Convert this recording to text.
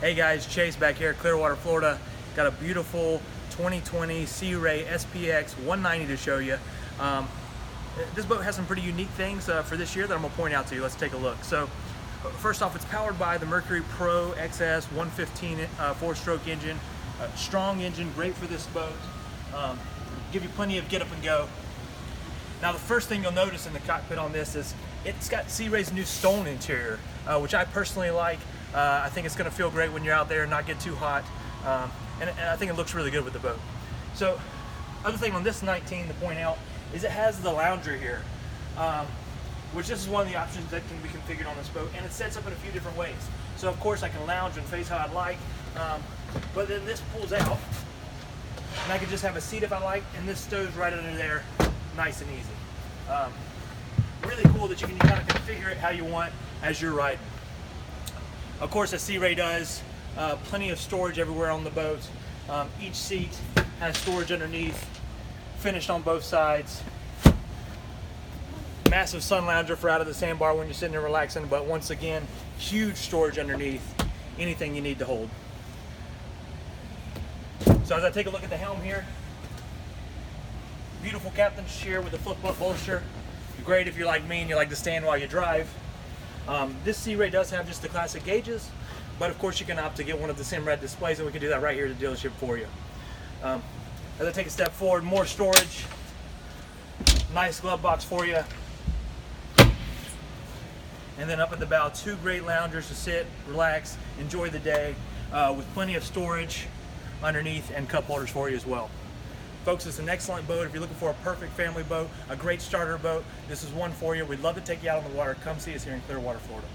Hey guys, Chase back here at Clearwater, Florida. Got a beautiful 2020 Sea Ray SPX 190 to show you. This boat has some pretty unique things for this year that I'm gonna point out to you. Let's take a look. So first off, it's powered by the Mercury Pro XS 115 4-stroke engine. Strong engine, great for this boat. Give you plenty of get up and go. Now the first thing you'll notice in the cockpit on this is it's got Sea Ray's new stone interior, which I personally like. I think it's going to feel great when you're out there and not get too hot, and I think it looks really good with the boat. So other thing on this 19 to point out is it has the lounger here, which this is one of the options that can be configured on this boat, and it sets up in a few different ways. So of course I can lounge and face how I'd like, but then this pulls out and I can just have a seat if I like, and this stows right under there nice and easy. Really cool that you can kind of configure it how you want as you're riding. Of course, as Sea Ray does, plenty of storage everywhere on the boat. Each seat has storage underneath, finished on both sides. Massive sun lounger for out of the sandbar when you're sitting there relaxing, but once again, huge storage underneath, anything you need to hold. So as I take a look at the helm here, beautiful captain's chair with a flip-up bolster. Great if you're like me and you like to stand while you drive. This Sea Ray does have just the classic gauges, but of course you can opt to get one of the Simrad displays, and we can do that right here at the dealership for you. As I take a step forward, more storage, nice glove box for you, and then up at the bow, two great loungers to sit, relax, enjoy the day, with plenty of storage underneath and cup holders for you as well. Folks, it's an excellent boat. If you're looking for a perfect family boat, a great starter boat, this is one for you. We'd love to take you out on the water. Come see us here in Clearwater, Florida.